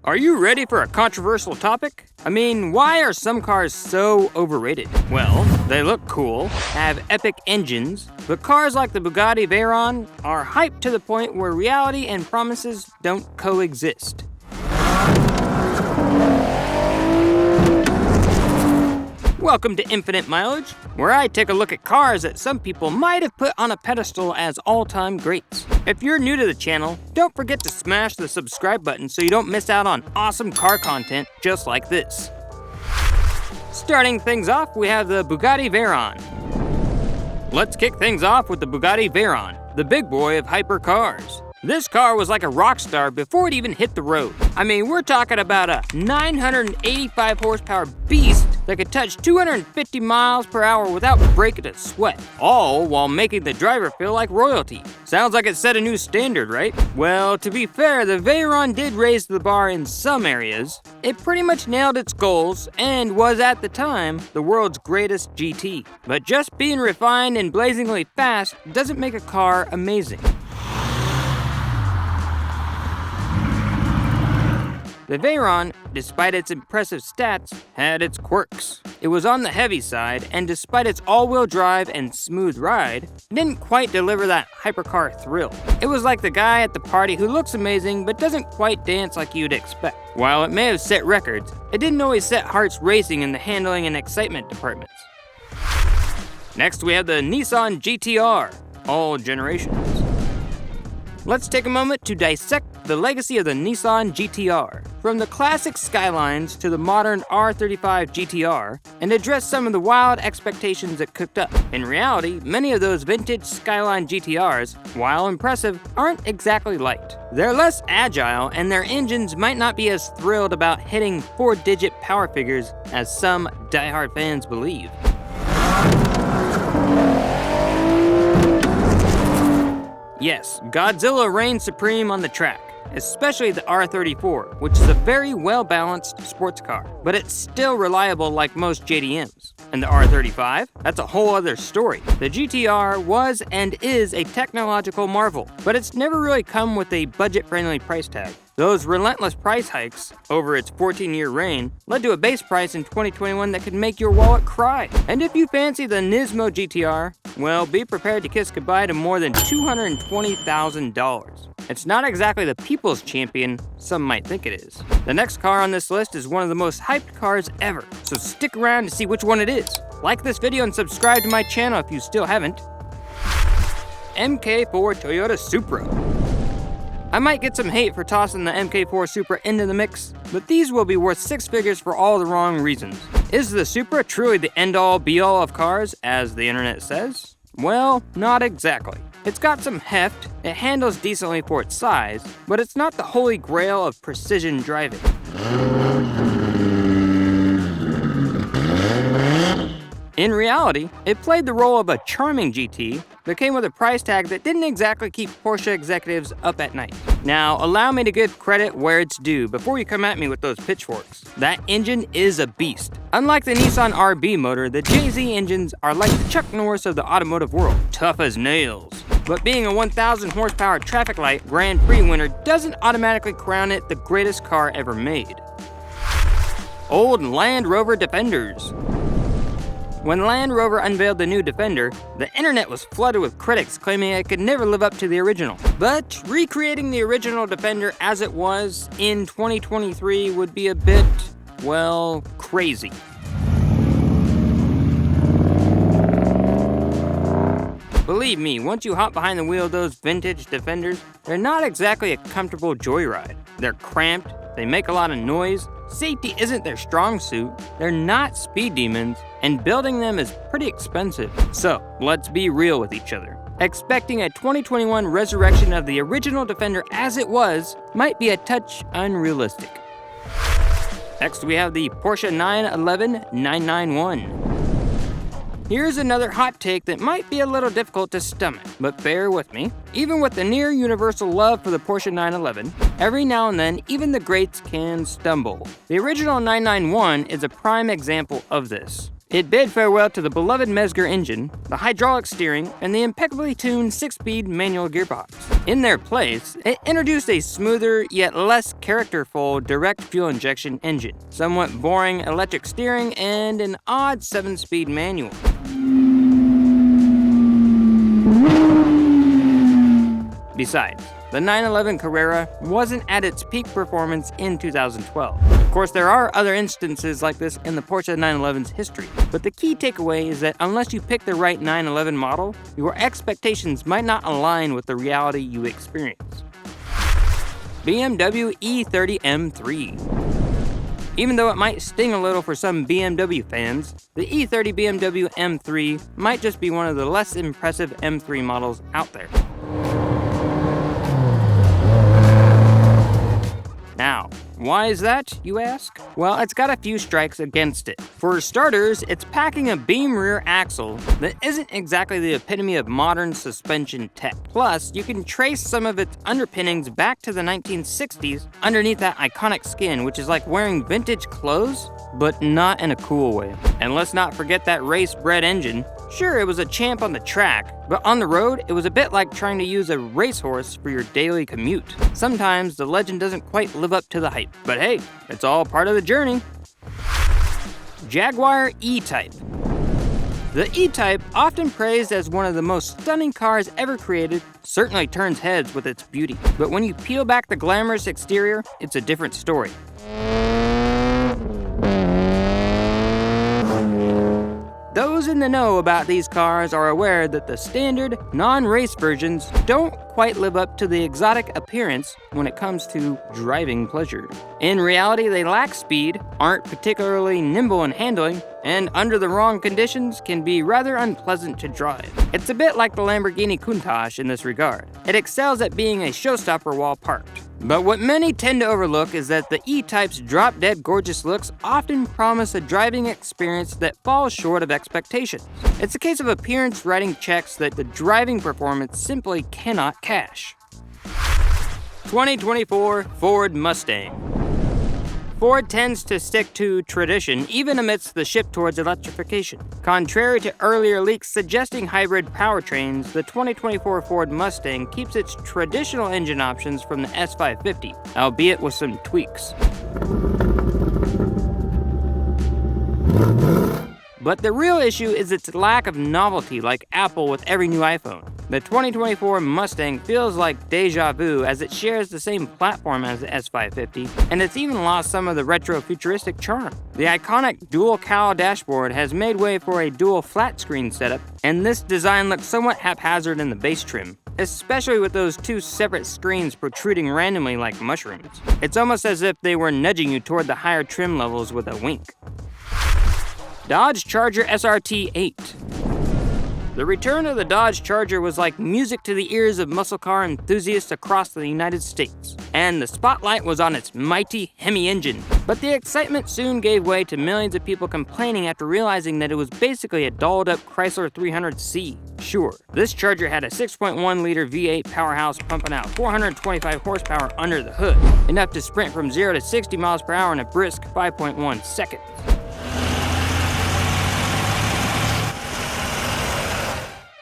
Are you ready for a controversial topic? I mean, why are some cars so overrated? Well, they look cool, have epic engines, but cars like the Bugatti Veyron are hyped to the point where reality and promises don't coexist. Welcome to Infinite Mileage, where I take a look at cars that some people might have put on a pedestal as all-time greats. If you're new to the channel, don't forget to smash the subscribe button so you don't miss out on awesome car content just like this. Starting things off, we have the Bugatti Veyron. Let's kick things off with the Bugatti Veyron, the big boy of hypercars. This car was like a rock star before it even hit the road. I mean, we're talking about a 985 horsepower beast that could touch 250 miles per hour without breaking a sweat, all while making the driver feel like royalty. Sounds like it set a new standard, right? Well, to be fair, the Veyron did raise the bar in some areas. It pretty much nailed its goals and was at the time the world's greatest GT. But just being refined and blazingly fast doesn't make a car amazing. The Veyron, despite its impressive stats, had its quirks. It was on the heavy side, and despite its all-wheel drive and smooth ride, it didn't quite deliver that hypercar thrill. It was like the guy at the party who looks amazing but doesn't quite dance like you'd expect. While it may have set records, it didn't always set hearts racing in the handling and excitement departments. Next, we have the Nissan GTR, all generations. Let's take a moment to dissect the legacy of the Nissan GTR, from the classic Skylines to the modern R35 GTR, and address some of the wild expectations it cooked up. In reality, many of those vintage Skyline GTRs, while impressive, aren't exactly light. They're less agile, and their engines might not be as thrilled about hitting 4-digit power figures as some diehard fans believe. Yes, Godzilla reigns supreme on the track, especially the R34, which is a very well-balanced sports car, but it's still reliable like most JDMs. And the R35? That's a whole other story. The GTR was and is a technological marvel, but it's never really come with a budget-friendly price tag. Those relentless price hikes over its 14-year reign led to a base price in 2021 that could make your wallet cry. And if you fancy the Nismo GTR, well, be prepared to kiss goodbye to more than $220,000. It's not exactly the people's champion some might think it is. The next car on this list is one of the most hyped cars ever, so stick around to see which one it is. Like this video and subscribe to my channel if you still haven't. MK4 Toyota Supra. I might get some hate for tossing the MK4 Supra into the mix, but these will be worth 6 figures for all the wrong reasons. Is the Supra truly the end-all be-all of cars, as the internet says? Well, not exactly. It's got some heft, it handles decently for its size, but it's not the holy grail of precision driving. In reality, it played the role of a charming GT, but came with a price tag that didn't exactly keep Porsche executives up at night. Now, allow me to give credit where it's due before you come at me with those pitchforks. That engine is a beast. Unlike the Nissan RB motor, the JZ engines are like the Chuck Norris of the automotive world, tough as nails. But being a 1,000 horsepower traffic light Grand Prix winner doesn't automatically crown it the greatest car ever made. Old Land Rover Defenders. When Land Rover unveiled the new Defender, the internet was flooded with critics claiming it could never live up to the original. But recreating the original Defender as it was in 2023 would be a bit, well, crazy. Believe me, once you hop behind the wheel of those vintage Defenders, they're not exactly a comfortable joyride. They're cramped, they make a lot of noise, safety isn't their strong suit, they're not speed demons, and building them is pretty expensive. So, let's be real with each other. Expecting a 2021 resurrection of the original Defender as it was might be a touch unrealistic. Next, we have the Porsche 911 991. Here's another hot take that might be a little difficult to stomach, but bear with me. Even with the near universal love for the Porsche 911, every now and then, even the greats can stumble. The original 991 is a prime example of this. It bid farewell to the beloved Mesger engine, the hydraulic steering, and the impeccably tuned 6-speed manual gearbox. In their place, it introduced a smoother yet less characterful direct fuel injection engine, somewhat boring electric steering, and an odd 7-speed manual. Besides, the 911 Carrera wasn't at its peak performance in 2012. Of course, there are other instances like this in the Porsche 911's history, but the key takeaway is that unless you pick the right 911 model, your expectations might not align with the reality you experience. BMW E30 M3. Even though it might sting a little for some BMW fans, the E30 BMW M3 might just be one of the less impressive M3 models out there. Now, why is that, you ask? Well, it's got a few strikes against it. For starters, it's packing a beam rear axle that isn't exactly the epitome of modern suspension tech. Plus, you can trace some of its underpinnings back to the 1960s underneath that iconic skin, which is like wearing vintage clothes, but not in a cool way. And let's not forget that race-bred engine. Sure, it was a champ on the track, but on the road, it was a bit like trying to use a racehorse for your daily commute. Sometimes the legend doesn't quite live up to the hype, but hey, it's all part of the journey. Jaguar EType. The E-Type, often praised as one of the most stunning cars ever created, certainly turns heads with its beauty. But when you peel back the glamorous exterior, it's a different story. Those in the know about these cars are aware that the standard, non-race versions don't quite live up to the exotic appearance when it comes to driving pleasure. In reality, they lack speed, aren't particularly nimble in handling, and under the wrong conditions can be rather unpleasant to drive. It's a bit like the Lamborghini Countach in this regard. It excels at being a showstopper while parked. But what many tend to overlook is that the E-Type's drop-dead gorgeous looks often promise a driving experience that falls short of expectations. It's a case of appearance writing checks that the driving performance simply cannot cash. 2024 Ford Mustang. Ford tends to stick to tradition even amidst the shift towards electrification. Contrary to earlier leaks suggesting hybrid powertrains, the 2024 Ford Mustang keeps its traditional engine options from the S550, albeit with some tweaks. But the real issue is its lack of novelty like Apple with every new iPhone. The 2024 Mustang feels like deja vu as it shares the same platform as the S550, and it's even lost some of the retro-futuristic charm. The iconic dual-cowl dashboard has made way for a dual flat-screen setup, and this design looks somewhat haphazard in the base trim, especially with those two separate screens protruding randomly like mushrooms. It's almost as if they were nudging you toward the higher trim levels with a wink. Dodge Charger SRT 8. The return of the Dodge Charger was like music to the ears of muscle car enthusiasts across the United States, and the spotlight was on its mighty Hemi engine. But the excitement soon gave way to millions of people complaining after realizing that it was basically a dolled-up Chrysler 300C. Sure, this Charger had a 6.1-liter V8 powerhouse pumping out 425 horsepower under the hood, enough to sprint from 0 to 60 miles per hour in a brisk 5.1 seconds.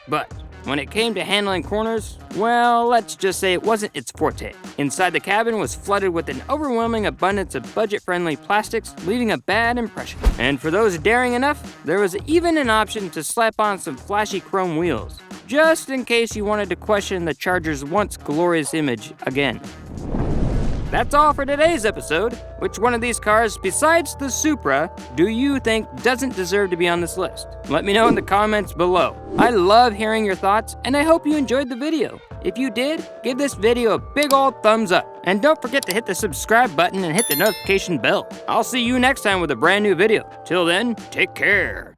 But when it came to handling corners, well, let's just say it wasn't its forte. Inside the cabin was flooded with an overwhelming abundance of budget-friendly plastics, leaving a bad impression. And for those daring enough, there was even an option to slap on some flashy chrome wheels, just in case you wanted to question the Charger's once glorious image again. That's all for today's episode. Which one of these cars, besides the Supra, do you think doesn't deserve to be on this list? Let me know in the comments below. I love hearing your thoughts, and I hope you enjoyed the video. If you did, give this video a big old thumbs up. And don't forget to hit the subscribe button and hit the notification bell. I'll see you next time with a brand new video. Till then, take care.